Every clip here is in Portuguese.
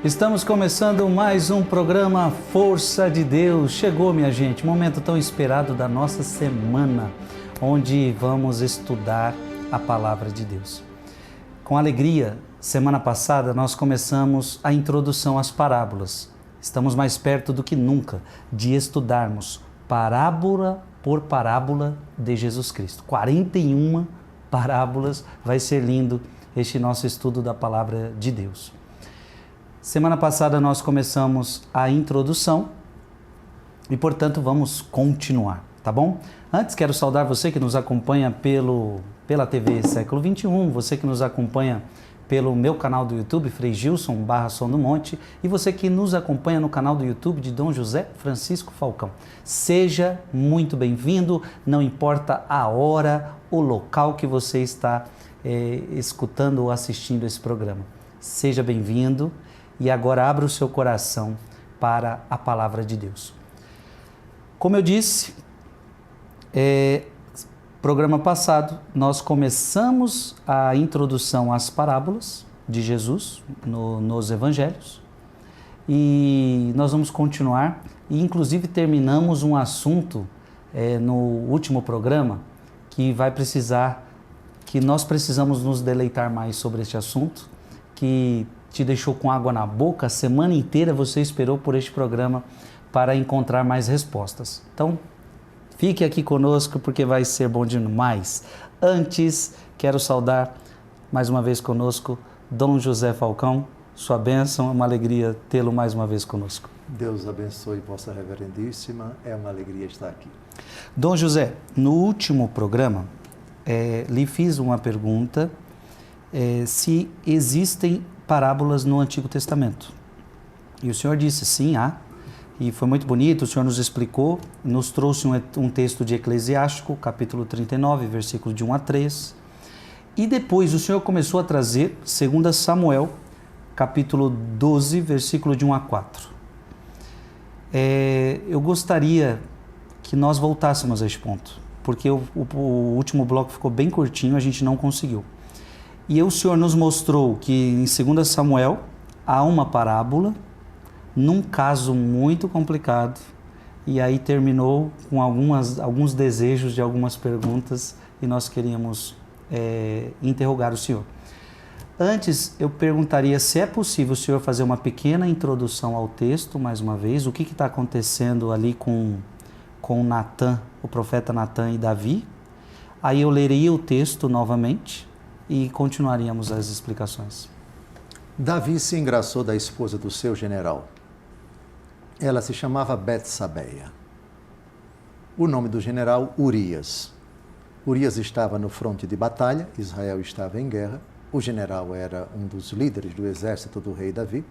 Estamos começando mais um programa Força de Deus. Chegou, minha gente, momento tão esperado da nossa semana, onde vamos estudar a Palavra de Deus. Com alegria, semana passada nós começamos a introdução às parábolas. Estamos mais perto do que nunca de estudarmos parábola por parábola de Jesus Cristo. 41 parábolas, vai ser lindo este nosso estudo da Palavra de Deus. Semana passada nós começamos a introdução e, portanto, vamos continuar, tá bom? Antes, quero saudar você que nos acompanha pela TV Século XXI, você que nos acompanha pelo meu canal do YouTube, Frei Gilson, Som do Monte, e você que nos acompanha no canal do YouTube de Dom José Francisco Falcão. Seja muito bem-vindo, não importa a hora, o local que você está escutando ou assistindo esse programa. Seja bem-vindo. E agora abra o seu coração para a Palavra de Deus. Como eu disse, programa passado, nós começamos a introdução às parábolas de Jesus nos Evangelhos. E nós vamos continuar e inclusive terminamos um assunto no último programa que nós precisamos nos deleitar mais sobre este assunto, que te deixou com água na boca, a semana inteira você esperou por este programa para encontrar mais respostas. Então, fique aqui conosco porque vai ser bom demais. Antes, quero saudar mais uma vez conosco Dom José Falcão, sua bênção, é uma alegria tê-lo mais uma vez conosco. Deus abençoe Vossa Reverendíssima, é uma alegria estar aqui. Dom José, no último programa, lhe fiz uma pergunta, se existem parábolas no Antigo Testamento. E o senhor disse sim, há. E foi muito bonito, o senhor nos explicou, nos trouxe um texto de Eclesiástico, capítulo 39, versículo de 1 a 3. E depois o senhor começou a trazer 2 Samuel, capítulo 12, versículo de 1 a 4. Eu gostaria que nós voltássemos a este ponto, porque o último bloco ficou bem curtinho, a gente não conseguiu. E o Senhor nos mostrou que em 2 Samuel há uma parábola, num caso muito complicado, e aí terminou com alguns desejos de algumas perguntas e nós queríamos interrogar o Senhor. Antes, eu perguntaria se é possível o Senhor fazer uma pequena introdução ao texto, mais uma vez, o que está acontecendo ali com Natã, o profeta Natã e Davi. Aí eu leria o texto novamente e continuaríamos as explicações. Davi se engraçou da esposa do seu general. Ela se chamava Betsabeia. O nome do general, Urias. Urias estava no fronte de batalha, Israel estava em guerra. O general era um dos líderes do exército do rei Davi,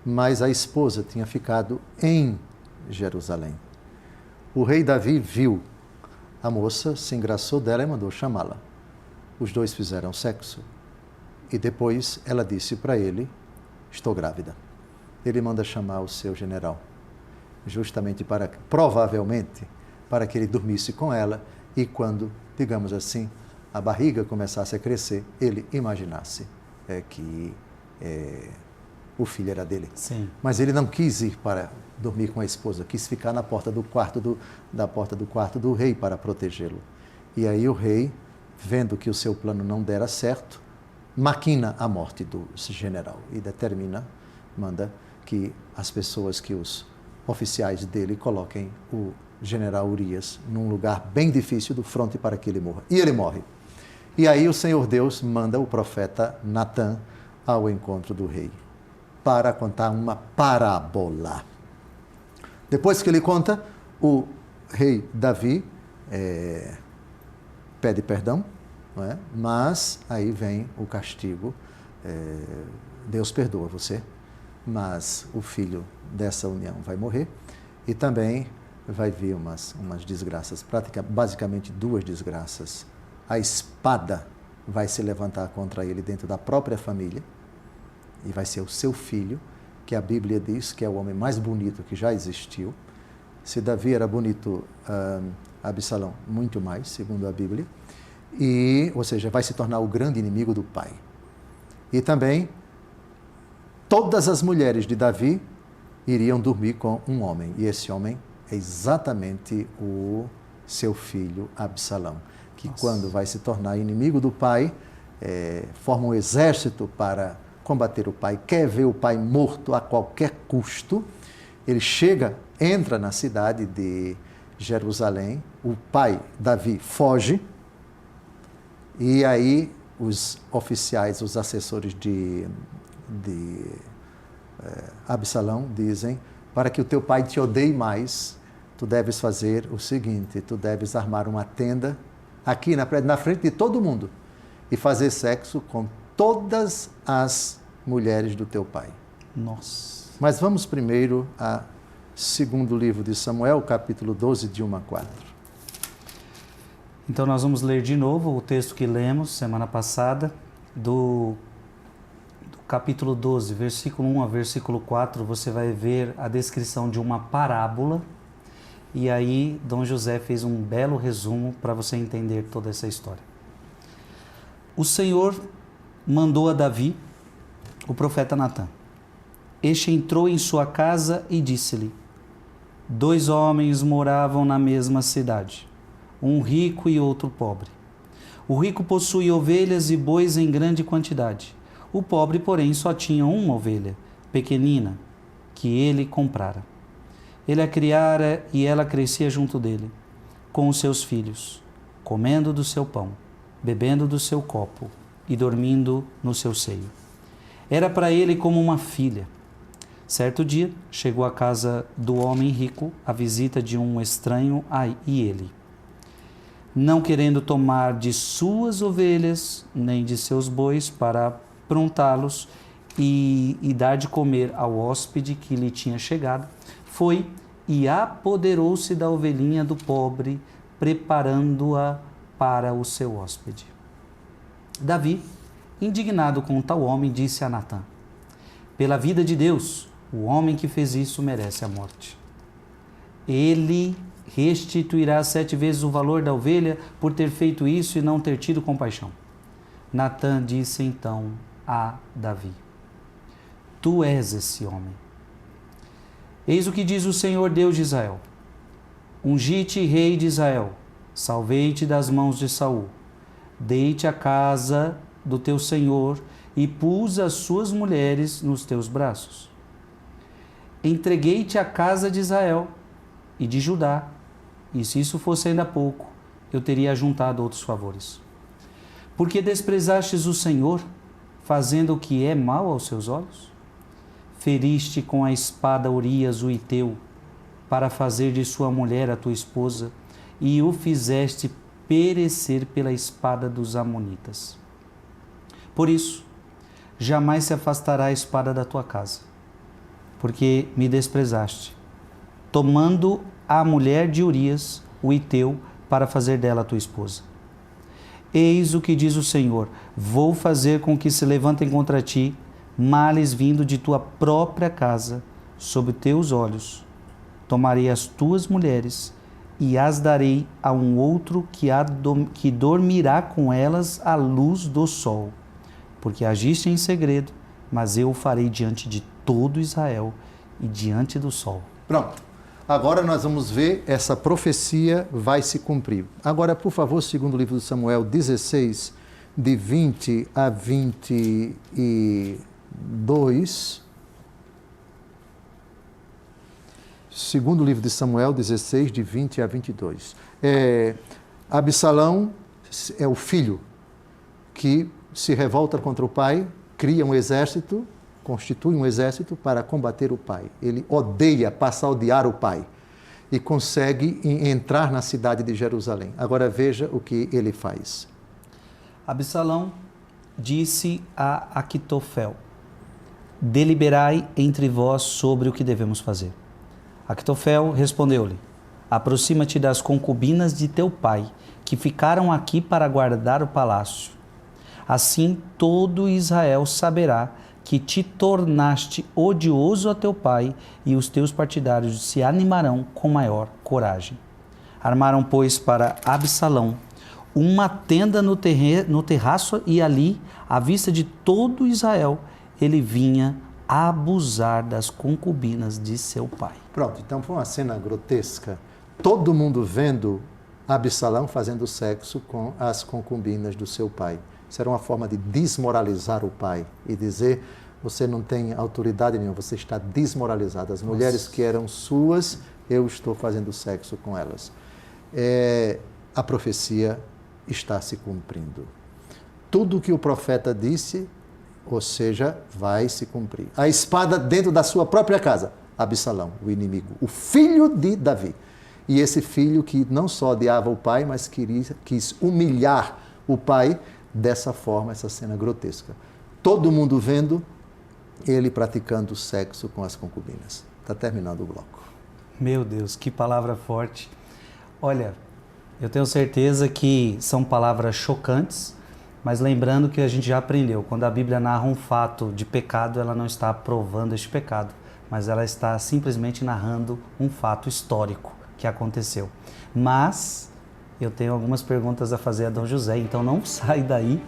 mas a esposa tinha ficado em Jerusalém. O rei Davi viu a moça, se engraçou dela e mandou chamá-la. Os dois fizeram sexo e depois ela disse para ele, estou grávida. Ele manda chamar o seu general, justamente provavelmente, para que ele dormisse com ela e quando, digamos assim, a barriga começasse a crescer, ele imaginasse que o filho era dele. Sim. Mas ele não quis ir para dormir com a esposa, quis ficar na porta do quarto do rei para protegê-lo. E aí o rei, vendo que o seu plano não dera certo, maquina a morte do general e manda que as pessoas, que os oficiais dele coloquem o general Urias num lugar bem difícil do fronte para que ele morra. E ele morre. E aí o Senhor Deus manda o profeta Natã ao encontro do rei para contar uma parábola. Depois que ele conta, o rei Davi pede perdão, não é? Mas aí vem o castigo, Deus perdoa você, mas o filho dessa união vai morrer e também vai vir umas desgraças, basicamente duas desgraças. A espada vai se levantar contra ele dentro da própria família e vai ser o seu filho, que a Bíblia diz que é o homem mais bonito que já existiu. Se Davi era bonito, Absalão muito mais, segundo a Bíblia, ou seja, vai se tornar o grande inimigo do pai. E também todas as mulheres de Davi iriam dormir com um homem. E esse homem é exatamente o seu filho Absalão, que quando vai se tornar inimigo do pai, forma um exército para combater o pai, quer ver o pai morto a qualquer custo. Ele chega, entra na cidade de Jerusalém, o pai, Davi, foge, e aí os oficiais, os assessores de Absalão dizem: para que o teu pai te odeie mais, tu deves fazer o seguinte, tu deves armar uma tenda aqui na frente de todo mundo e fazer sexo com todas as mulheres do teu pai. Nossa. Mas vamos primeiro a segundo livro de Samuel, capítulo 12, de 1 a 4. Então nós vamos ler de novo o texto que lemos semana passada, do capítulo 12, versículo 1 a versículo 4, você vai ver a descrição de uma parábola, e aí Dom José fez um belo resumo para você entender toda essa história. O Senhor mandou a Davi, o profeta Natã. Este entrou em sua casa e disse-lhe: 2 homens moravam na mesma cidade, um rico e outro pobre. O rico possuía ovelhas e bois em grande quantidade. O pobre, porém, só tinha uma ovelha, pequenina, que ele comprara. Ele a criara e ela crescia junto dele, com os seus filhos, comendo do seu pão, bebendo do seu copo e dormindo no seu seio. Era para ele como uma filha. Certo dia, chegou à casa do homem rico a visita de um estranho e ele, não querendo tomar de suas ovelhas nem de seus bois para aprontá-los e dar de comer ao hóspede que lhe tinha chegado, foi e apoderou-se da ovelhinha do pobre, preparando-a para o seu hóspede. Davi, indignado com tal homem, disse a Natã: pela vida de Deus, o homem que fez isso merece a morte. Ele restituirá 7 vezes o valor da ovelha por ter feito isso e não ter tido compaixão. Natã disse então a Davi: tu és esse homem. Eis o que diz o Senhor Deus de Israel: ungi-te rei de Israel, salvei-te das mãos de Saul, dei-te a casa do teu senhor e pus as suas mulheres nos teus braços. Entreguei-te a casa de Israel e de Judá, e se isso fosse ainda pouco, eu teria juntado outros favores. Porque desprezastes o Senhor, fazendo o que é mal aos seus olhos? Feriste com a espada Urias o Hiteu, para fazer de sua mulher a tua esposa, e o fizeste perecer pela espada dos amonitas. Por isso, jamais se afastará a espada da tua casa, porque me desprezaste, tomando a mulher de Urias, o Hiteu, para fazer dela a tua esposa. Eis o que diz o Senhor: vou fazer com que se levantem contra ti males vindo de tua própria casa, sob teus olhos. Tomarei as tuas mulheres e as darei a um outro que dormirá com elas à luz do sol. Porque agiste em segredo, mas eu o farei diante de todo Israel e diante do sol. Pronto. Agora nós vamos ver, essa profecia vai se cumprir. Agora, por favor, segundo o livro de Samuel 16, de 20 a 22. Segundo o livro de Samuel 16, de 20 a 22. Absalão é o filho que se revolta contra o pai, cria um exército, constitui um exército para combater o pai. Ele odeia, passa a odiar o pai e consegue entrar na cidade de Jerusalém. Agora veja o que ele faz. Absalão disse a Aquitofel: deliberai entre vós sobre o que devemos fazer. Aquitofel respondeu-lhe: aproxima-te das concubinas de teu pai, que ficaram aqui para guardar o palácio. Assim todo Israel saberá que te tornaste odioso a teu pai, e os teus partidários se animarão com maior coragem. Armaram, pois, para Absalão uma tenda no terraço, e ali, à vista de todo Israel, ele vinha abusar das concubinas de seu pai. Pronto, então foi uma cena grotesca. Todo mundo vendo Absalão fazendo sexo com as concubinas do seu pai. Isso era uma forma de desmoralizar o pai e dizer: você não tem autoridade nenhuma, você está desmoralizado. As mulheres que eram suas, eu estou fazendo sexo com elas. A profecia está se cumprindo. Tudo o que o profeta disse, ou seja, vai se cumprir. A espada dentro da sua própria casa. Absalão, o inimigo, o filho de Davi. E esse filho que não só odiava o pai, mas quis humilhar o pai dessa forma, essa cena grotesca. Todo mundo vendo ele praticando sexo com as concubinas. Está terminando o bloco. Meu Deus, que palavra forte. Olha, eu tenho certeza que são palavras chocantes, mas lembrando que a gente já aprendeu, quando a Bíblia narra um fato de pecado, ela não está aprovando este pecado, mas ela está simplesmente narrando um fato histórico que aconteceu. Mas eu tenho algumas perguntas a fazer a Dom José, então não sai daí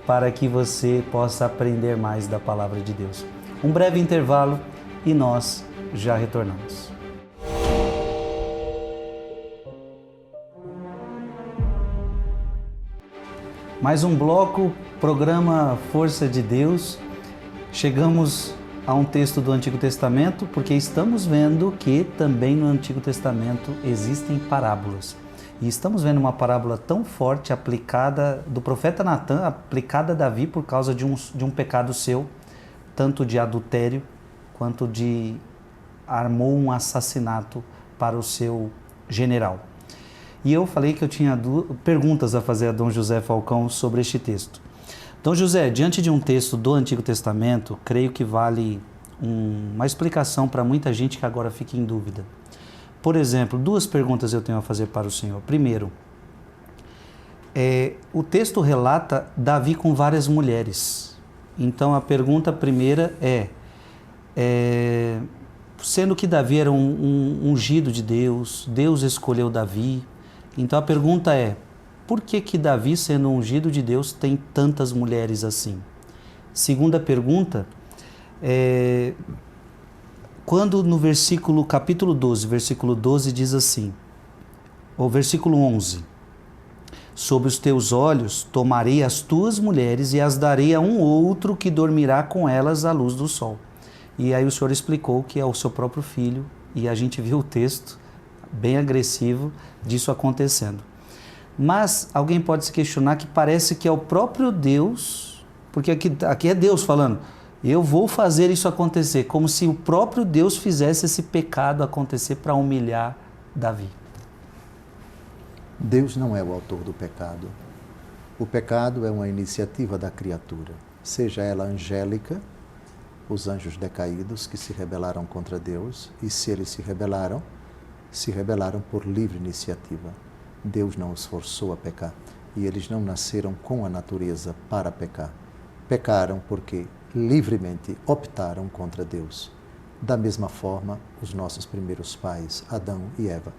para que você possa aprender mais da palavra de Deus. Um breve intervalo e nós já retornamos. Mais um bloco, programa Força de Deus. Chegamos a um texto do Antigo Testamento, porque estamos vendo que também no Antigo Testamento existem parábolas. E estamos vendo uma parábola tão forte aplicada do profeta Natan, aplicada a Davi por causa de um pecado seu, tanto de adultério quanto de armou um assassinato para o seu general. E eu falei que eu tinha perguntas a fazer a Dom José Falcão sobre este texto. Dom José, diante de um texto do Antigo Testamento, creio que vale uma explicação para muita gente que agora fica em dúvida. Por exemplo, 2 perguntas eu tenho a fazer para o senhor. Primeiro, o texto relata Davi com várias mulheres. Então a pergunta primeira sendo que Davi era um ungido de Deus, Deus escolheu Davi. Então a pergunta por que Davi, sendo ungido de Deus, tem tantas mulheres assim? Segunda pergunta, quando no capítulo 12, versículo 12 diz assim, ou versículo 11, sobre os teus olhos tomarei as tuas mulheres e as darei a um outro que dormirá com elas à luz do sol. E aí o senhor explicou que é o seu próprio filho, e a gente viu o texto bem agressivo disso acontecendo. Mas alguém pode se questionar que parece que é o próprio Deus, porque aqui é Deus falando, eu vou fazer isso acontecer, como se o próprio Deus fizesse esse pecado acontecer para humilhar Davi. Deus não é o autor do pecado. O pecado é uma iniciativa da criatura, seja ela angélica, os anjos decaídos que se rebelaram contra Deus, e se eles se rebelaram por livre iniciativa. Deus não os forçou a pecar, e eles não nasceram com a natureza para pecar. Pecaram porque livremente optaram contra Deus. Da mesma forma, os nossos primeiros pais, Adão e Eva.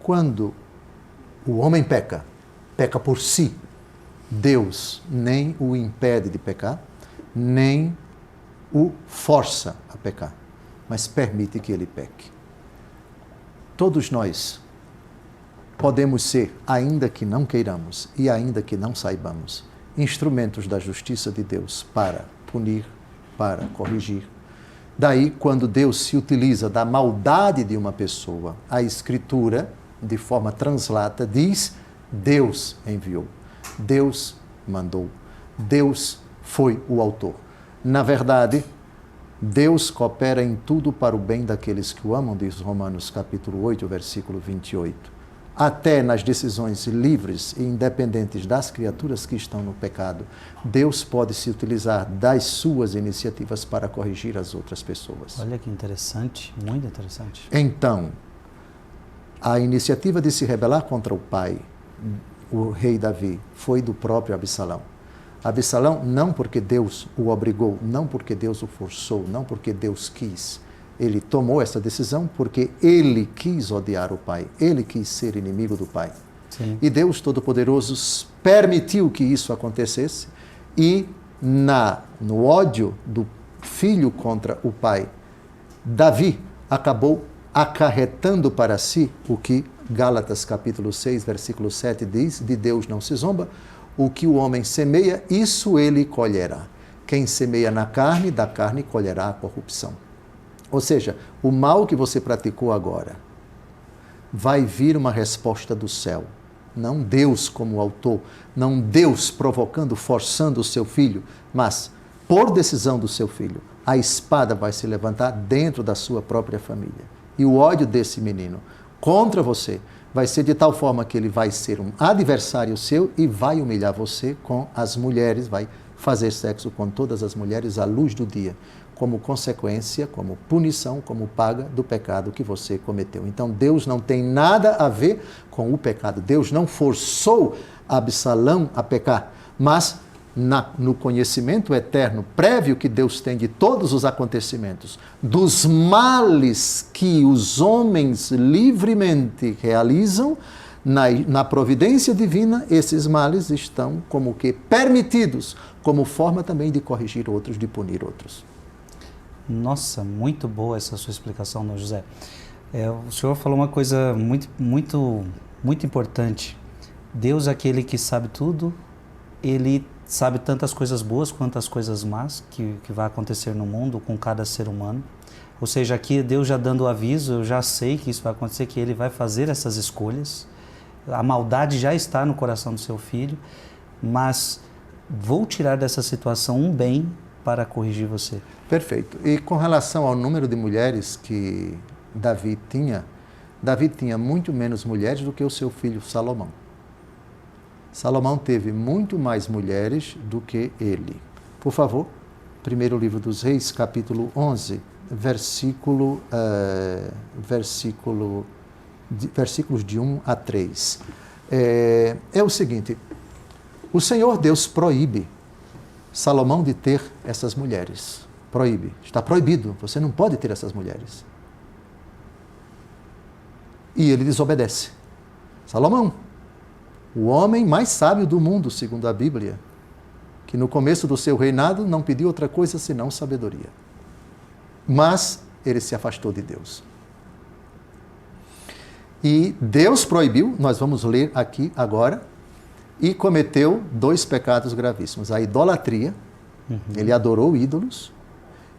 Quando o homem peca por si, Deus nem o impede de pecar, nem o força a pecar, mas permite que ele peque. Todos nós podemos ser, ainda que não queiramos e ainda que não saibamos, instrumentos da justiça de Deus para punir, para corrigir. Daí, quando Deus se utiliza da maldade de uma pessoa, a Escritura, de forma translata, diz: Deus enviou, Deus mandou, Deus foi o autor. Na verdade, Deus coopera em tudo para o bem daqueles que o amam, diz Romanos capítulo 8, versículo 28. Até nas decisões livres e independentes das criaturas que estão no pecado, Deus pode se utilizar das suas iniciativas para corrigir as outras pessoas. Olha que interessante, muito interessante. Então, a iniciativa de se rebelar contra o pai, o rei Davi, foi do próprio Absalão. Absalão, não porque Deus o obrigou, não porque Deus o forçou, não porque Deus quis. Ele tomou essa decisão porque ele quis odiar o pai, ele quis ser inimigo do pai. Sim. E Deus Todo-Poderoso permitiu que isso acontecesse e no ódio do filho contra o pai, Davi acabou acarretando para si o que Gálatas capítulo 6, versículo 7 diz: de Deus não se zomba, o que o homem semeia, isso ele colherá. Quem semeia na carne, da carne colherá a corrupção. Ou seja, o mal que você praticou agora, vai vir uma resposta do céu. Não Deus como autor, não Deus provocando, forçando o seu filho, mas por decisão do seu filho, a espada vai se levantar dentro da sua própria família. E o ódio desse menino contra você vai ser de tal forma que ele vai ser um adversário seu e vai humilhar você com as mulheres, vai fazer sexo com todas as mulheres à luz do dia, como consequência, como punição, como paga do pecado que você cometeu. Então Deus não tem nada a ver com o pecado. Deus não forçou Absalão a pecar, mas no conhecimento eterno, prévio que Deus tem de todos os acontecimentos, dos males que os homens livremente realizam, na providência divina, esses males estão como que permitidos, como forma também de corrigir outros, de punir outros. Nossa, muito boa essa sua explicação, Dom José. O senhor falou uma coisa muito importante. Deus é aquele que sabe tudo, Ele sabe tantas coisas boas quanto as coisas más que vai acontecer no mundo com cada ser humano. Ou seja, aqui Deus já dando o aviso, eu já sei que isso vai acontecer, que Ele vai fazer essas escolhas. A maldade já está no coração do seu filho, mas vou tirar dessa situação um bem para corrigir você. Perfeito. E com relação ao número de mulheres que Davi tinha muito menos mulheres do que o seu filho Salomão. Salomão teve muito mais mulheres do que ele. Por favor, primeiro livro dos Reis, capítulo 11, versículos de 1 a 3. É o seguinte, o Senhor Deus proíbe Salomão de ter essas mulheres. Proíbe. Está proibido. Você não pode ter essas mulheres. E ele desobedece. Salomão, o homem mais sábio do mundo, segundo a Bíblia, que no começo do seu reinado não pediu outra coisa senão sabedoria. Mas ele se afastou de Deus. E Deus proibiu, nós vamos ler aqui agora, e cometeu 2 pecados gravíssimos. A idolatria, ele adorou ídolos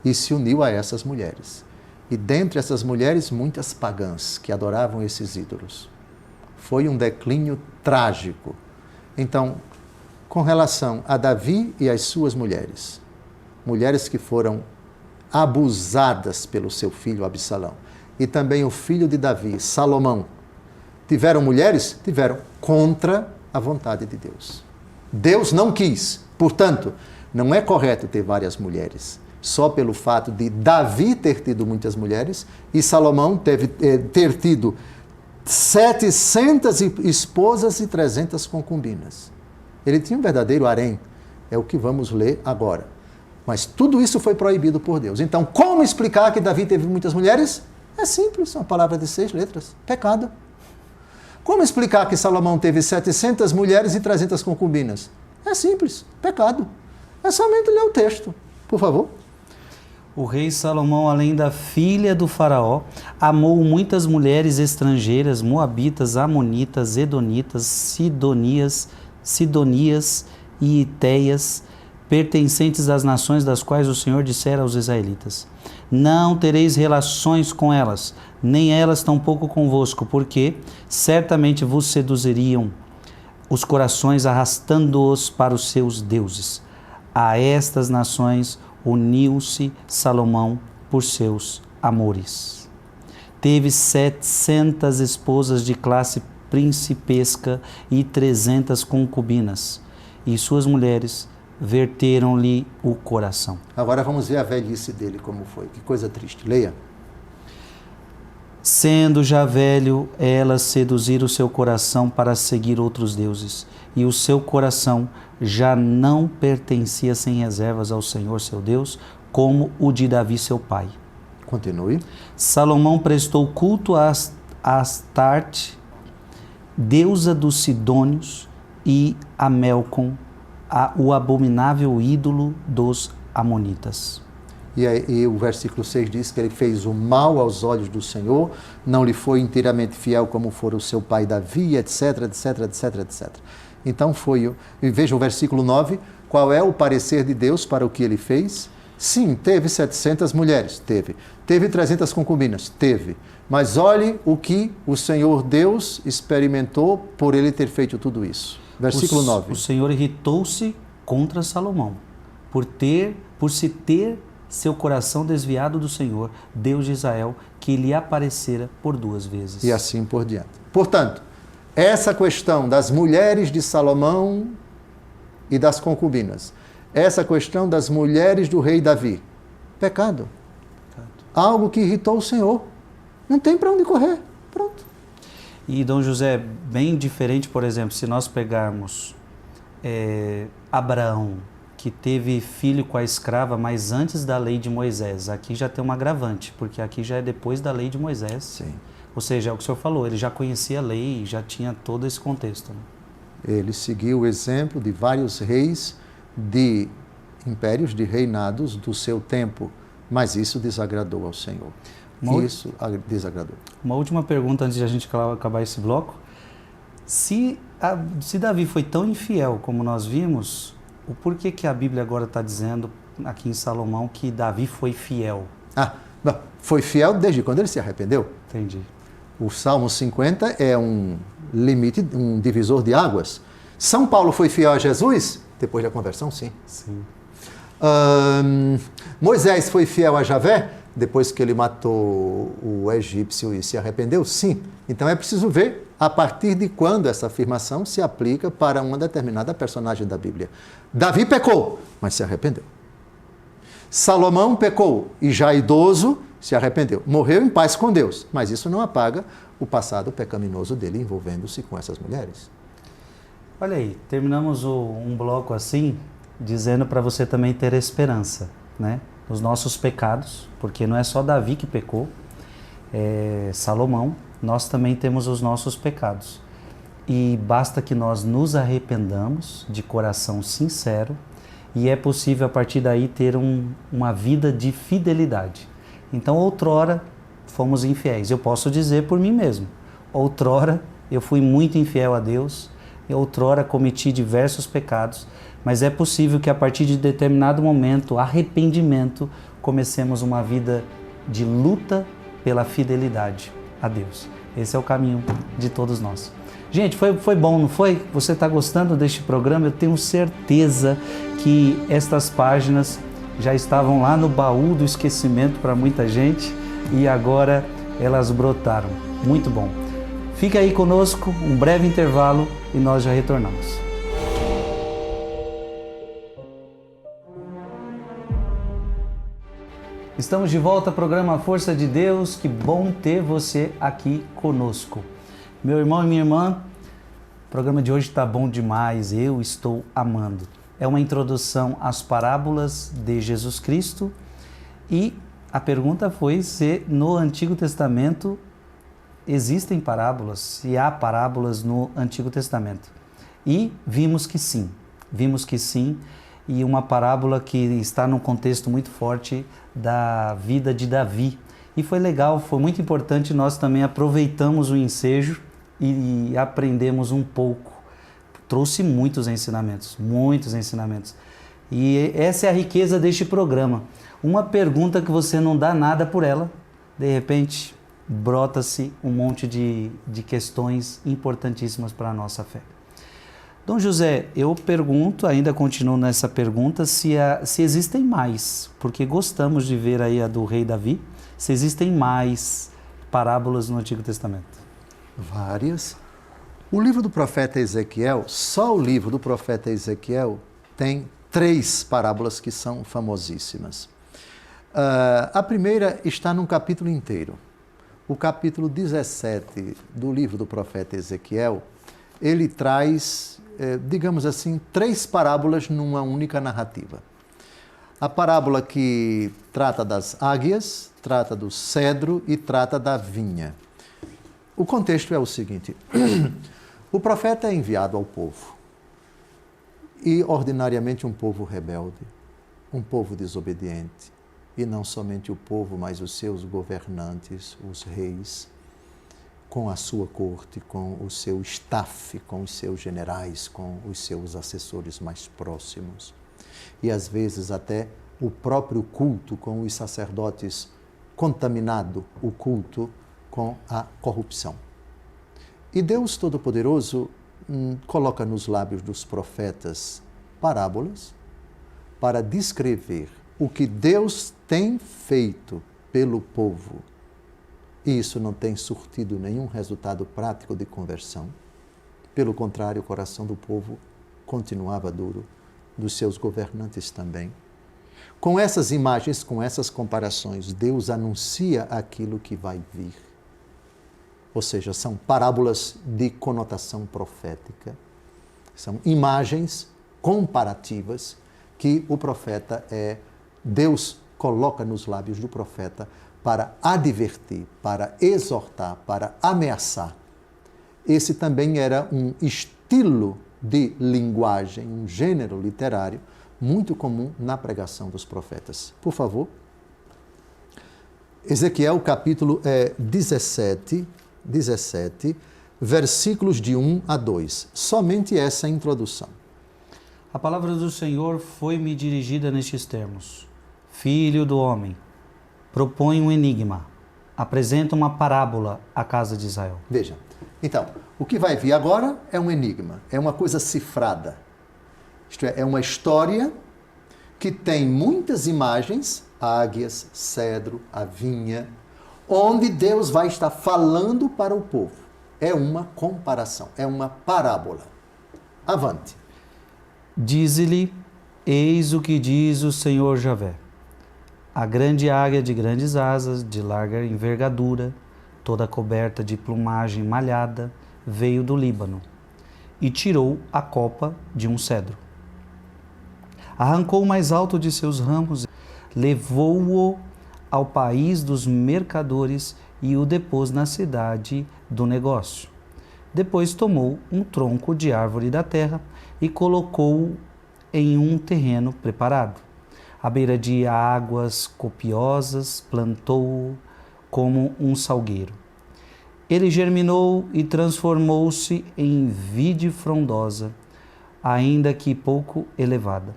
e se uniu a essas mulheres. E dentre essas mulheres, muitas pagãs que adoravam esses ídolos. Foi um declínio trágico. Então, com relação a Davi e as suas mulheres, mulheres que foram abusadas pelo seu filho Absalão, e também o filho de Davi, Salomão, tiveram mulheres? Tiveram, contra a vontade de Deus. Deus não quis. Portanto, não é correto ter várias mulheres, só pelo fato de Davi ter tido muitas mulheres e Salomão ter tido 700 esposas e 300 concubinas. Ele tinha um verdadeiro harém, é o que vamos ler agora. Mas tudo isso foi proibido por Deus. Então, como explicar que Davi teve muitas mulheres? É simples, uma palavra de 6 letras, pecado. Como explicar que Salomão teve 700 mulheres e 300 concubinas? É simples, pecado. É somente ler o texto, por favor. O rei Salomão, além da filha do faraó, amou muitas mulheres estrangeiras, moabitas, amonitas, edonitas, sidonias e itéias, pertencentes às nações das quais o Senhor dissera aos israelitas: não tereis relações com elas, nem elas tampouco convosco, porque certamente vos seduziriam os corações, arrastando-os para os seus deuses. A estas nações uniu-se Salomão por seus amores. Teve 700 esposas de classe principesca e 300 concubinas, e suas mulheres verteram-lhe o coração. Agora vamos ver a velhice dele como foi. Que coisa triste. Leia. Sendo já velho, elas seduziram o seu coração para seguir outros deuses, e o seu coração já não pertencia sem reservas ao Senhor seu Deus, como o de Davi seu pai. Continue. Salomão prestou culto a Astarte, deusa dos Sidônios, e a Melcom, o abominável ídolo dos amonitas. E o versículo 6 diz que ele fez o mal aos olhos do Senhor, não lhe foi inteiramente fiel como fora o seu pai Davi, etc, etc, etc, etc. Então e veja o versículo 9, qual é o parecer de Deus para o que ele fez? Sim, teve 700 mulheres, teve. Teve 300 concubinas, teve. Mas olhe o que o Senhor Deus experimentou por ele ter feito tudo isso. Versículo 9. O Senhor irritou-se contra Salomão, por se ter seu coração desviado do Senhor, Deus de Israel, que lhe aparecera por 2 vezes. E assim por diante. Portanto, essa questão das mulheres de Salomão e das concubinas, essa questão das mulheres do rei Davi, pecado. Algo que irritou o Senhor. Não tem para onde correr. Pronto. E, Dom José, bem diferente, por exemplo, se nós pegarmos Abraão, que teve filho com a escrava, mas antes da lei de Moisés. Aqui já tem um agravante, porque aqui já é depois da lei de Moisés. Sim. Ou seja, é o que o senhor falou, ele já conhecia a lei, já tinha todo esse contexto. Né? Ele seguiu o exemplo de vários reis de impérios, de reinados do seu tempo, mas isso desagradou ao Senhor. Isso desagradou. Uma última pergunta antes de a gente acabar esse bloco. Se Davi foi tão infiel como nós vimos, o porquê que a Bíblia agora está dizendo aqui em Salomão que Davi foi fiel? Foi fiel desde quando ele se arrependeu. Entendi. O Salmo 50 é um limite, um divisor de águas. São Paulo foi fiel a Jesus? Depois da conversão, sim. Moisés foi fiel a Javé? Depois que ele matou o egípcio e se arrependeu? Sim. Então é preciso ver a partir de quando essa afirmação se aplica para uma determinada personagem da Bíblia. Davi pecou, mas se arrependeu. Salomão pecou e já idoso se arrependeu. Morreu em paz com Deus, mas isso não apaga o passado pecaminoso dele envolvendo-se com essas mulheres. Olha aí, terminamos um bloco assim, dizendo para você também ter esperança, né? Nos nossos pecados, porque não é só Davi que pecou, Salomão, nós também temos os nossos pecados. E basta que nós nos arrependamos de coração sincero e é possível a partir daí ter uma vida de fidelidade. Então, outrora fomos infiéis. Eu posso dizer por mim mesmo. Outrora eu fui muito infiel a Deus, outrora cometi diversos pecados, mas é possível que a partir de determinado momento, arrependimento, comecemos uma vida de luta pela fidelidade a Deus. Esse é o caminho de todos nós. Gente, foi bom, não foi? Você está gostando deste programa? Eu tenho certeza que estas páginas já estavam lá no baú do esquecimento para muita gente e agora elas brotaram. Muito bom. Fica aí conosco, um breve intervalo e nós já retornamos. Estamos de volta ao programa Força de Deus. Que bom ter você aqui conosco. Meu irmão e minha irmã, o programa de hoje está bom demais, eu estou amando. É uma introdução às parábolas de Jesus Cristo e a pergunta foi se no Antigo Testamento existem parábolas, se há parábolas no Antigo Testamento. E vimos que sim, e uma parábola que está num contexto muito forte da vida de Davi. E foi legal, foi muito importante, nós também aproveitamos o ensejo e aprendemos um pouco. Trouxe muitos ensinamentos. E essa é a riqueza deste programa. Uma pergunta que você não dá nada por ela, de repente brota-se um monte de questões importantíssimas para a nossa fé. Dom José, eu pergunto, ainda continuo nessa pergunta, se existem mais, porque gostamos de ver aí a do rei Davi, se existem mais parábolas no Antigo Testamento. Várias. O livro do profeta Ezequiel, só o livro do profeta Ezequiel tem 3 parábolas que são famosíssimas. A primeira está num capítulo inteiro. O capítulo 17 do livro do profeta Ezequiel, ele traz, digamos assim, 3 parábolas numa única narrativa. A parábola que trata das águias, trata do cedro e trata da vinha. O contexto é o seguinte: o profeta é enviado ao povo e ordinariamente um povo rebelde, um povo desobediente. E não somente o povo, mas os seus governantes, os reis, com a sua corte, com o seu staff, com os seus generais, com os seus assessores mais próximos. E às vezes até o próprio culto, com os sacerdotes contaminado, o culto com a corrupção. E Deus Todo-Poderoso coloca nos lábios dos profetas parábolas para descrever o que Deus tem feito pelo povo. E isso não tem surtido nenhum resultado prático de conversão. Pelo contrário, o coração do povo continuava duro, dos seus governantes também. Com essas imagens, com essas comparações, Deus anuncia aquilo que vai vir. Ou seja, são parábolas de conotação profética, são imagens comparativas que o profeta Deus coloca nos lábios do profeta para advertir, para exortar, para ameaçar. Esse também era um estilo de linguagem, um gênero literário muito comum na pregação dos profetas. Por favor. Ezequiel capítulo 17, versículos de 1 a 2. Somente essa introdução. A palavra do Senhor foi-me dirigida nestes termos. Filho do homem, propõe um enigma, apresenta uma parábola à casa de Israel. Veja, então, o que vai vir agora é um enigma, é uma coisa cifrada. Isto é uma história que tem muitas imagens, águias, cedro, a vinha, onde Deus vai estar falando para o povo. É uma comparação, é uma parábola. Avante. Dize-lhe, eis o que diz o Senhor Javé. A grande águia de grandes asas, de larga envergadura, toda coberta de plumagem malhada, veio do Líbano e tirou a copa de um cedro. Arrancou o mais alto de seus ramos, levou-o ao país dos mercadores e o depôs na cidade do negócio. Depois tomou um tronco de árvore da terra e colocou-o em um terreno preparado. À beira de águas copiosas, plantou-o como um salgueiro. Ele germinou e transformou-se em vide frondosa, ainda que pouco elevada,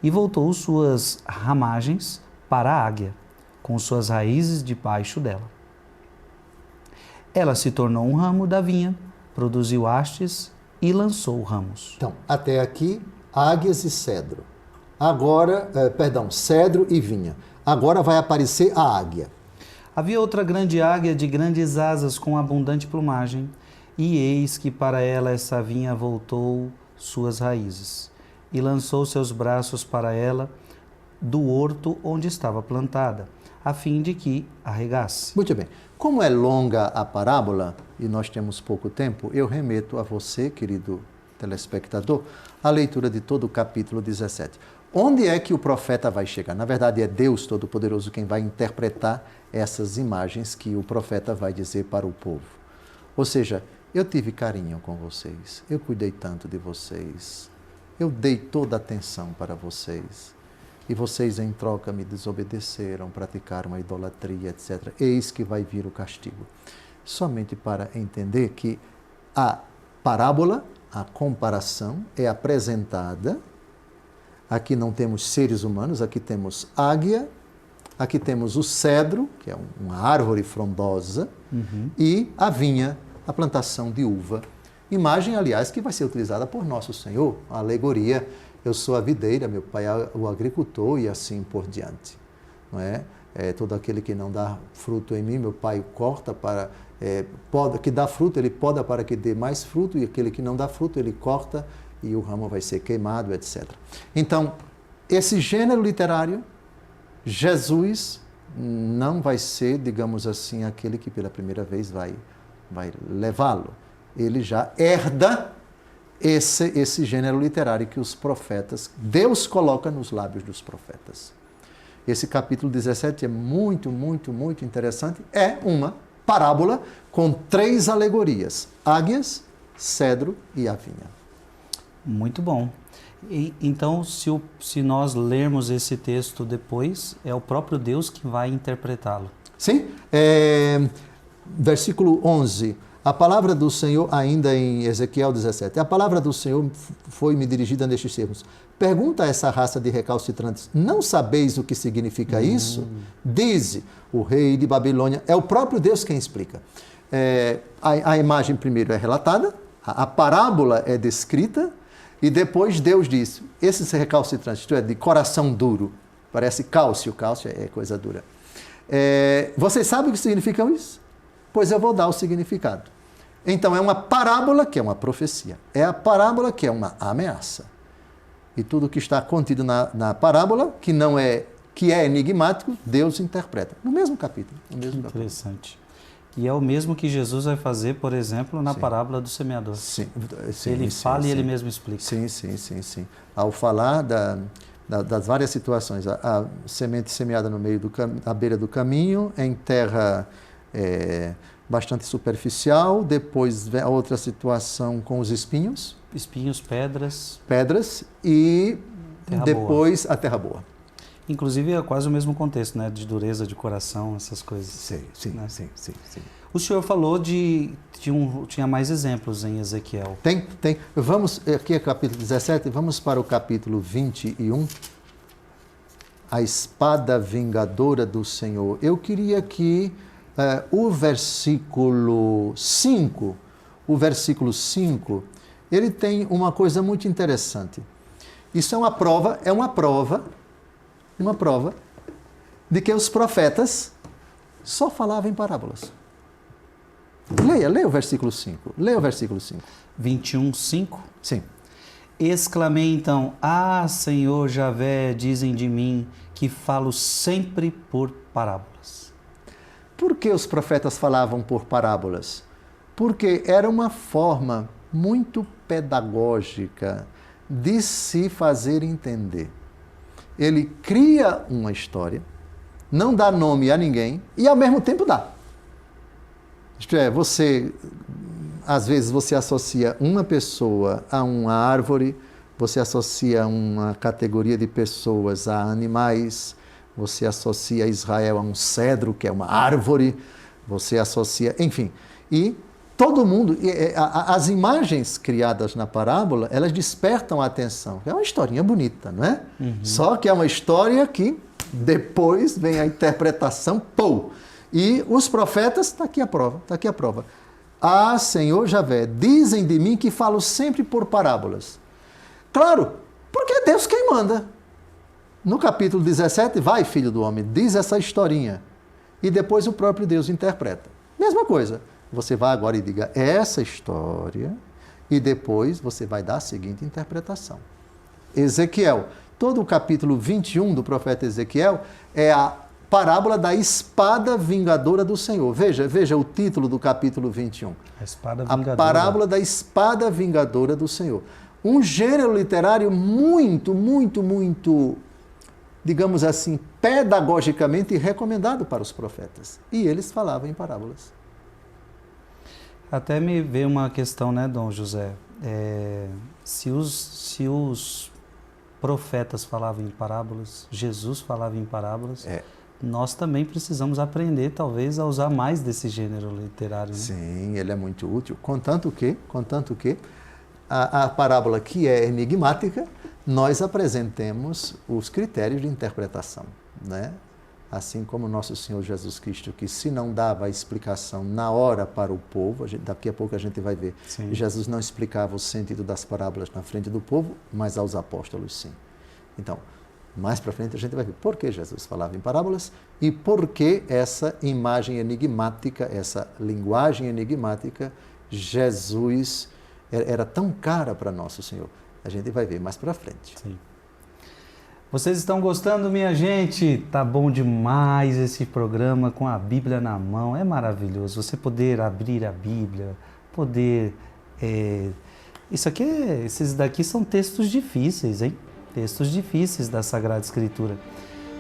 e voltou suas ramagens para a águia, com suas raízes debaixo dela. Ela se tornou um ramo da vinha, produziu hastes e lançou ramos. Então, até aqui, águias e cedro. Agora, cedro e vinha. Agora vai aparecer a águia. Havia outra grande águia de grandes asas com abundante plumagem, e eis que para ela essa vinha voltou suas raízes, e lançou seus braços para ela do horto onde estava plantada, a fim de que a regasse. Muito bem. Como é longa a parábola, e nós temos pouco tempo, eu remeto a você, querido telespectador, a leitura de todo o capítulo 17. Onde é que o profeta vai chegar? Na verdade, é Deus Todo-Poderoso quem vai interpretar essas imagens que o profeta vai dizer para o povo. Ou seja, eu tive carinho com vocês, eu cuidei tanto de vocês, eu dei toda a atenção para vocês, e vocês em troca me desobedeceram, praticaram a idolatria, etc. Eis que vai vir o castigo. Somente para entender que a parábola, a comparação é apresentada. Aqui não temos seres humanos, aqui temos águia, aqui temos o cedro, que é uma árvore frondosa, e a vinha, a plantação de uva. Imagem, aliás, que vai ser utilizada por Nosso Senhor, a alegoria, eu sou a videira, meu pai é o agricultor e assim por diante. Não é? Todo aquele que não dá fruto em mim, meu pai corta para... que dá fruto, ele poda para que dê mais fruto, e aquele que não dá fruto, ele corta e o ramo vai ser queimado, etc. Então, esse gênero literário, Jesus não vai ser, digamos assim, aquele que pela primeira vez vai levá-lo. Ele já herda esse gênero literário que os profetas, Deus coloca nos lábios dos profetas. Esse capítulo 17 é muito, muito, muito interessante. É uma parábola com 3 alegorias: águias, cedro e a vinha. Muito bom. Então, se nós lermos esse texto depois, é o próprio Deus que vai interpretá-lo. Sim. Versículo 11. A palavra do Senhor, ainda em Ezequiel 17, a palavra do Senhor foi-me dirigida nestes termos. Pergunta a essa raça de recalcitrantes, não sabeis o que significa isso? Dize, o rei de Babilônia, é o próprio Deus quem explica. A imagem primeiro é relatada, a parábola é descrita, e depois Deus diz, esses recalcitrantes, isto é, de coração duro, parece cálcio é coisa dura. Vocês sabem o que significa isso? Pois eu vou dar o significado. Então é uma parábola que é uma profecia, é a parábola que é uma ameaça. E tudo que está contido na parábola, que é enigmático, Deus interpreta. No mesmo capítulo. Interessante. E é o mesmo que Jesus vai fazer, por exemplo, na parábola do semeador. Sim. Ele fala e ele mesmo explica. Sim. Ao falar das várias situações, a semente semeada no meio à beira do caminho, em terra bastante superficial, depois a outra situação com os espinhos. Espinhos, pedras. E depois a terra boa. Inclusive é quase o mesmo contexto, né? De dureza de coração, essas coisas. Sim. O senhor falou tinha mais exemplos em Ezequiel. Tem. Vamos, aqui é capítulo 17, vamos para o capítulo 21. A espada vingadora do Senhor. Eu queria que o versículo 5, ele tem uma coisa muito interessante. Isso é uma prova de que os profetas só falavam em parábolas. Leia o versículo 5. 21, 5? Sim. Exclamei então, Senhor Javé, dizem de mim que falo sempre por parábolas. Por que os profetas falavam por parábolas? Porque era uma forma muito pedagógica de se fazer entender. Ele cria uma história, não dá nome a ninguém e ao mesmo tempo dá. Isto é, às vezes você associa uma pessoa a uma árvore, você associa uma categoria de pessoas a animais, você associa Israel a um cedro, que é uma árvore, você associa, enfim. E todo mundo, as imagens criadas na parábola, elas despertam a atenção. É uma historinha bonita, não é? Só que é uma história que depois vem a interpretação, E os profetas, está aqui a prova. Senhor Javé, dizem de mim que falo sempre por parábolas. Claro, porque é Deus quem manda. No capítulo 17, vai, filho do homem, diz essa historinha. E depois o próprio Deus interpreta. Mesma coisa. Você vai agora e diga essa história e depois você vai dar a seguinte interpretação. Ezequiel. Todo o capítulo 21 do profeta Ezequiel é a parábola da espada vingadora do Senhor. Veja o título do capítulo 21. A espada vingadora. A parábola da espada vingadora do Senhor. Um gênero literário muito, digamos assim, pedagogicamente recomendado para os profetas. E eles falavam em parábolas. Até me veio uma questão, né, Dom José? Se os profetas falavam em parábolas, Jesus falava em parábolas, nós também precisamos aprender, talvez, a usar mais desse gênero literário. Né? Sim, ele é muito útil. Contanto que a parábola que é enigmática, nós apresentemos os critérios de interpretação, né? Assim como nosso Senhor Jesus Cristo, que se não dava a explicação na hora para o povo, daqui a pouco a gente vai ver, sim. Jesus não explicava o sentido das parábolas na frente do povo, mas aos apóstolos sim. Então, mais para frente a gente vai ver por que Jesus falava em parábolas e por que essa imagem enigmática, essa linguagem enigmática, Jesus era tão cara para nosso Senhor. A gente vai ver mais para frente. Sim. Vocês estão gostando, minha gente? Tá bom demais esse programa com a Bíblia na mão. É maravilhoso você poder abrir a Bíblia, esses daqui são textos difíceis, hein? Textos difíceis da Sagrada Escritura.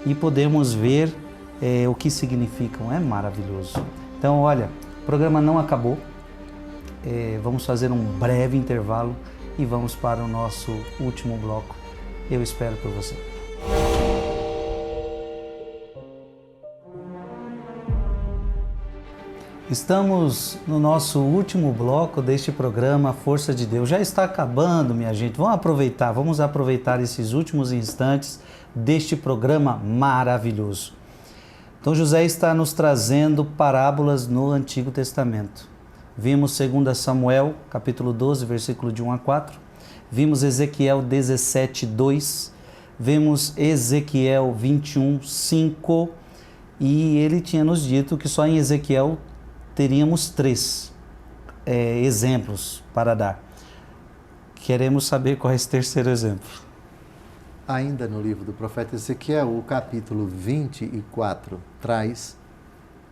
E podemos ver o que significam. É maravilhoso. Então, olha, o programa não acabou. Vamos fazer um breve intervalo e vamos para o nosso último bloco. Eu espero por você. Estamos no nosso último bloco deste programa Força de Deus. Já está acabando, minha gente. Vamos aproveitar esses últimos instantes deste programa maravilhoso. Então José está nos trazendo parábolas no Antigo Testamento. Vimos 2 Samuel, capítulo 12, versículo de 1 a 4. Vimos Ezequiel 17, 2. Vimos Ezequiel 21, 5. E ele tinha nos dito que só em Ezequiel teríamos 3 exemplos para dar. Queremos saber qual é esse terceiro exemplo. Ainda no livro do profeta Ezequiel, o capítulo 24 traz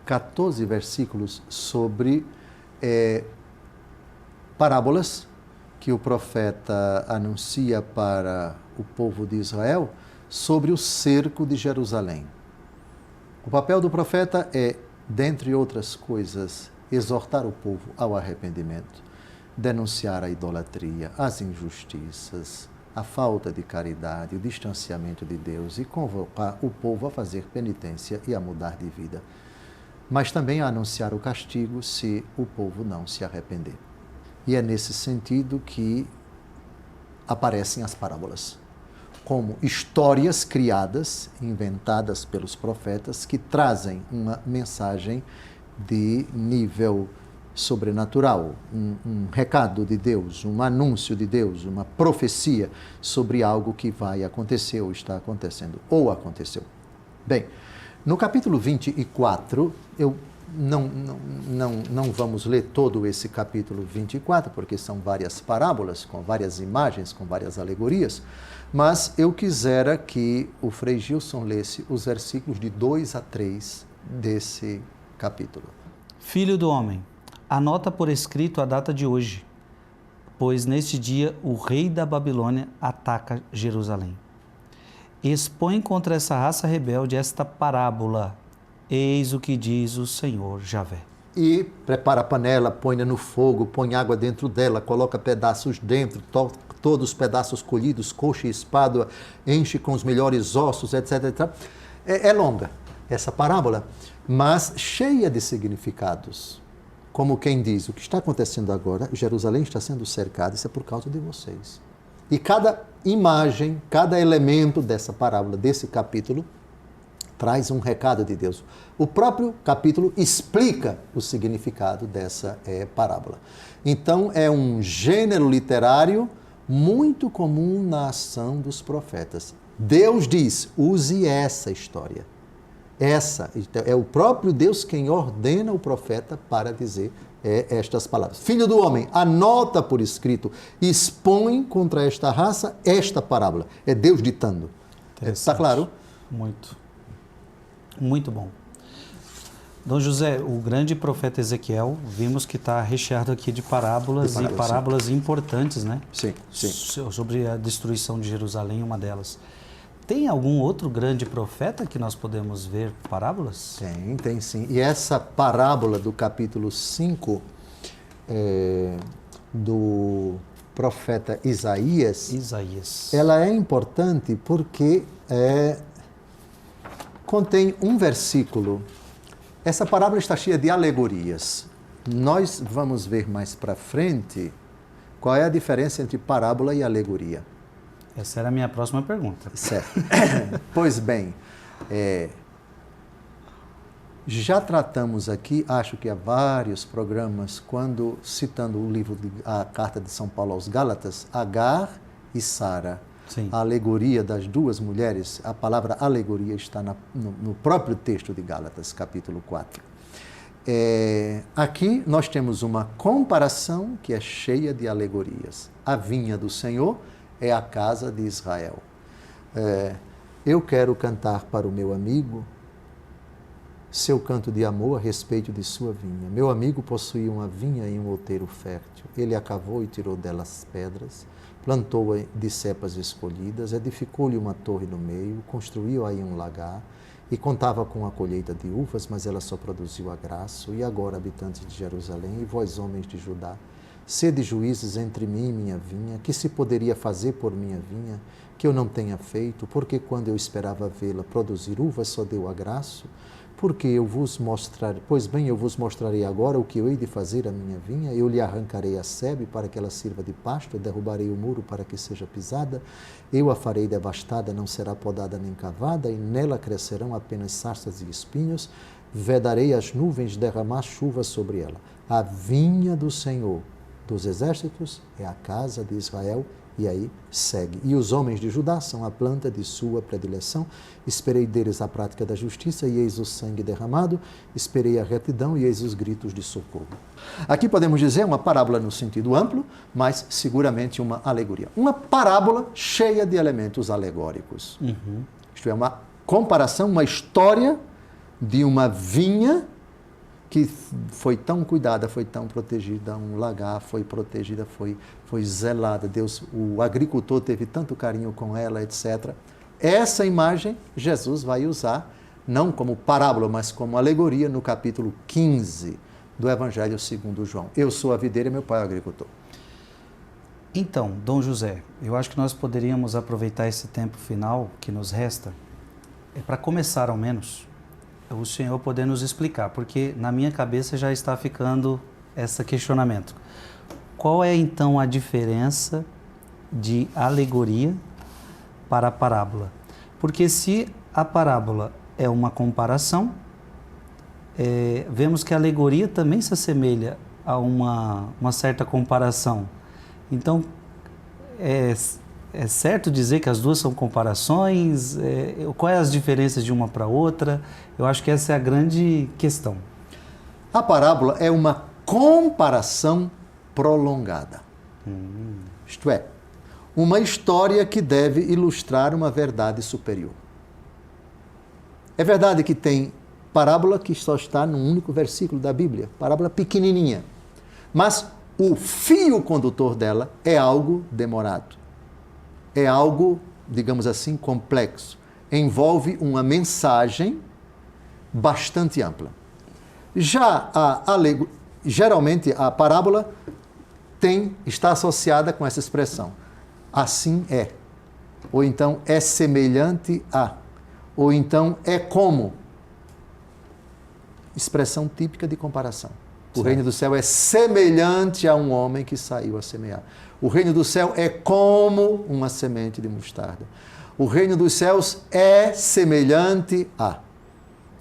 14 versículos sobre parábolas que o profeta anuncia para o povo de Israel sobre o cerco de Jerusalém. O papel do profeta é, dentre outras coisas, exortar o povo ao arrependimento, denunciar a idolatria, as injustiças, a falta de caridade, o distanciamento de Deus e convocar o povo a fazer penitência e a mudar de vida. Mas também a anunciar o castigo se o povo não se arrepender. E é nesse sentido que aparecem as parábolas, como histórias criadas, inventadas pelos profetas, que trazem uma mensagem de nível sobrenatural, um recado de Deus, um anúncio de Deus, uma profecia sobre algo que vai acontecer ou está acontecendo, ou aconteceu. Bem, no capítulo 24, não vamos ler todo esse capítulo 24, porque são várias parábolas, com várias imagens, com várias alegorias, mas eu quisera que o Frei Gilson lesse os versículos de 2 a 3 desse capítulo. Filho do homem, anota por escrito a data de hoje, pois neste dia o rei da Babilônia ataca Jerusalém. Expõe contra essa raça rebelde esta parábola. Eis o que diz o Senhor Javé. E prepara a panela, põe-na no fogo, põe água dentro dela, coloca pedaços dentro, todos os pedaços colhidos, coxa e espada, enche com os melhores ossos, etc. etc. É longa essa parábola, mas cheia de significados. Como quem diz, o que está acontecendo agora, Jerusalém está sendo cercada, isso é por causa de vocês. E cada imagem, cada elemento dessa parábola, desse capítulo, traz um recado de Deus. O próprio capítulo explica o significado dessa parábola. Então, é um gênero literário muito comum na ação dos profetas. Deus diz, use essa história. Essa é o próprio Deus quem ordena o profeta para dizer estas palavras. Filho do homem, anota por escrito, expõe contra esta raça esta parábola. É Deus ditando. Está claro? Muito bom. Dom José, o grande profeta Ezequiel, vimos que está recheado aqui de parábolas e parábolas importantes, né? Sim. Sobre a destruição de Jerusalém, uma delas. Tem algum outro grande profeta que nós podemos ver parábolas? Tem sim. E essa parábola do capítulo 5 do profeta Isaías, ela é importante porque contém um versículo. Essa parábola está cheia de alegorias. Nós vamos ver mais para frente qual é a diferença entre parábola e alegoria. Essa era a minha próxima pergunta. Certo. Pois bem, já tratamos aqui, acho que há vários programas, quando citando o livro, a carta de São Paulo aos Gálatas, Agar e Sara. Sim. A alegoria das duas mulheres, a palavra alegoria está no próprio texto de Gálatas, capítulo 4. Aqui nós temos uma comparação que é cheia de alegorias. A vinha do Senhor é a casa de Israel. Eu quero cantar para o meu amigo seu canto de amor a respeito de sua vinha. Meu amigo possuía uma vinha em um outeiro fértil. Ele a cavou e tirou dela as pedras, plantou-a de cepas escolhidas, edificou-lhe uma torre no meio, construiu aí um lagar e contava com a colheita de uvas, mas ela só produziu agraço. E agora, habitantes de Jerusalém, e vós, homens de Judá, Sede juízes entre mim e minha vinha, que se poderia fazer por minha vinha, que eu não tenha feito, porque quando eu esperava vê-la produzir uvas, só deu agraço? Porque eu vos mostrarei, pois bem, eu vos mostrarei agora o que eu hei de fazer à minha vinha, eu lhe arrancarei a sebe para que ela sirva de pasto, eu derrubarei o muro para que seja pisada, eu a farei devastada, não será podada nem cavada, e nela crescerão apenas sarças e espinhos, vedarei as nuvens derramar chuva sobre ela. A vinha do Senhor dos exércitos é a casa de Israel, e aí segue. E os homens de Judá são a planta de sua predileção. Esperei deles a prática da justiça, e eis o sangue derramado. Esperei a retidão, e eis os gritos de socorro. Aqui podemos dizer uma parábola no sentido amplo, mas seguramente uma alegoria. Uma parábola cheia de elementos alegóricos. Isto é, uma comparação, uma história de uma vinha que foi tão cuidada, foi tão protegida, um lagar foi protegida, foi zelada, o agricultor teve tanto carinho com ela, etc. Essa imagem Jesus vai usar, não como parábola, mas como alegoria, no capítulo 15 do Evangelho segundo João. Eu sou a videira e meu pai é o agricultor. Então, Dom José, eu acho que nós poderíamos aproveitar esse tempo final que nos resta, para começar ao menos, o senhor poder nos explicar, porque na minha cabeça já está ficando esse questionamento. Qual é então a diferença de alegoria para a parábola? Porque se a parábola é uma comparação, vemos que a alegoria também se assemelha a uma certa comparação. Então, é certo dizer que as duas são comparações? Quais as diferenças de uma para outra? Eu acho que essa é a grande questão. A parábola é uma comparação prolongada. Isto é, uma história que deve ilustrar uma verdade superior. É verdade que tem parábola que só está num único versículo da Bíblia, parábola pequenininha, mas o fio condutor dela é algo demorado. É algo, digamos assim, complexo. Envolve uma mensagem bastante ampla. Já geralmente a parábola está associada com essa expressão. Assim é. Ou então é semelhante a. Ou então é como. Expressão típica de comparação. O reino do céu é semelhante a um homem que saiu a semear. O reino do céu é como uma semente de mostarda. O reino dos céus é semelhante a.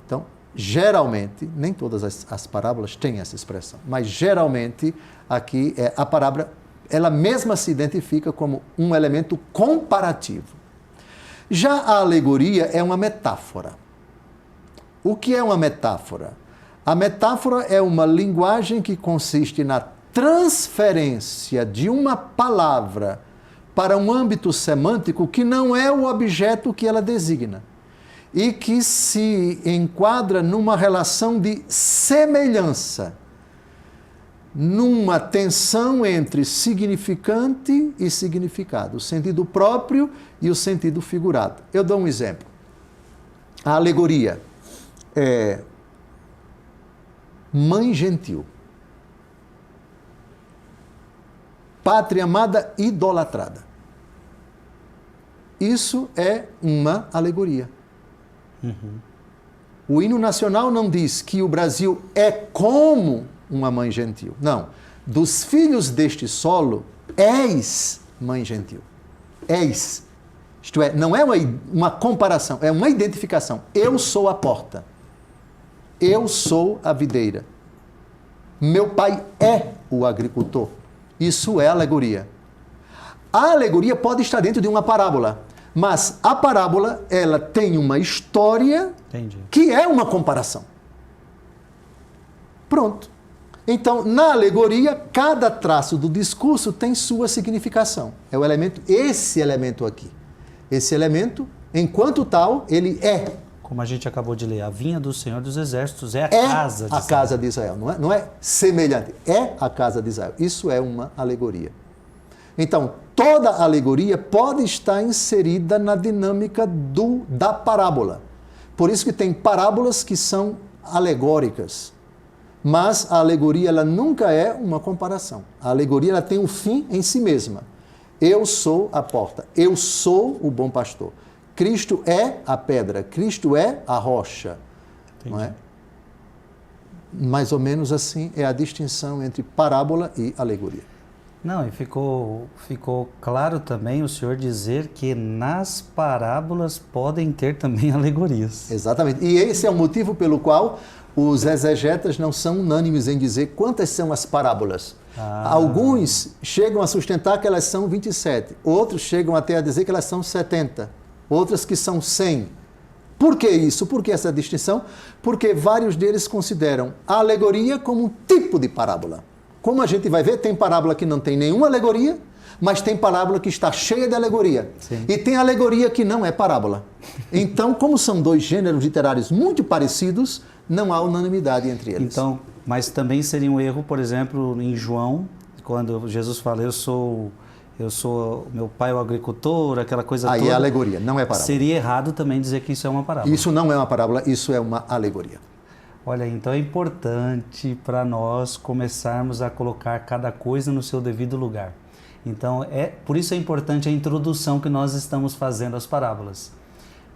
Então, geralmente, nem todas as parábolas têm essa expressão, mas geralmente aqui a parábola, ela mesma se identifica como um elemento comparativo. Já a alegoria é uma metáfora. O que é uma metáfora? A metáfora é uma linguagem que consiste na transferência de uma palavra para um âmbito semântico que não é o objeto que ela designa e que se enquadra numa relação de semelhança, numa tensão entre significante e significado, o sentido próprio e o sentido figurado. Eu dou um exemplo. A alegoria é mãe gentil, pátria amada idolatrada. Isso é uma alegoria. O hino nacional não diz que o Brasil é como uma mãe gentil. Não. Dos filhos deste solo, és mãe gentil. És. Isto é, não é uma comparação, é uma identificação. Eu sou a porta. Eu sou a videira. Meu pai é o agricultor. Isso é alegoria. A alegoria pode estar dentro de uma parábola, mas a parábola, ela tem uma história que é uma comparação. Pronto. Então, na alegoria, cada traço do discurso tem sua significação. É o elemento, esse elemento aqui. Esse elemento, enquanto tal, ele é. Como a gente acabou de ler, a vinha do Senhor dos Exércitos é a casa de Israel. É a casa de Israel, não é semelhante, é a casa de Israel. Isso é uma alegoria. Então, toda alegoria pode estar inserida na dinâmica da parábola. Por isso que tem parábolas que são alegóricas. Mas a alegoria ela nunca é uma comparação. A alegoria ela tem um fim em si mesma. Eu sou a porta, eu sou o bom pastor. Cristo é a pedra, Cristo é a rocha. Não é? Mais ou menos assim é a distinção entre parábola e alegoria. Não, e ficou claro também o senhor dizer que nas parábolas podem ter também alegorias. Exatamente. E esse é o motivo pelo qual os exegetas não são unânimes em dizer quantas são as parábolas. Alguns chegam a sustentar que elas são 27, outros chegam até a dizer que elas são 70, outras que são 100. Por que isso? Por que essa distinção? Porque vários deles consideram a alegoria como um tipo de parábola. Como a gente vai ver, tem parábola que não tem nenhuma alegoria, mas tem parábola que está cheia de alegoria. Sim. E tem alegoria que não é parábola. Então, como são dois gêneros literários muito parecidos, não há unanimidade entre eles. Então, mas também seria um erro, por exemplo, em João, quando Jesus fala, eu sou meu pai é o agricultor, aquela coisa toda. Aí é alegoria, não é parábola. Seria errado também dizer que isso é uma parábola. Isso não é uma parábola, isso é uma alegoria. Olha, então é importante para nós começarmos a colocar cada coisa no seu devido lugar. Então, por isso é importante a introdução que nós estamos fazendo às parábolas,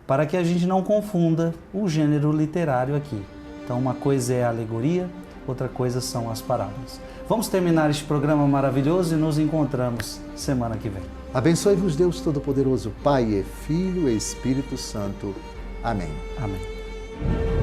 para que a gente não confunda o gênero literário aqui. Então, uma coisa é a alegoria, outra coisa são as parábolas. Vamos terminar este programa maravilhoso e nos encontramos semana que vem. Abençoe-vos Deus Todo-Poderoso, Pai, Filho e Espírito Santo. Amém. Amém.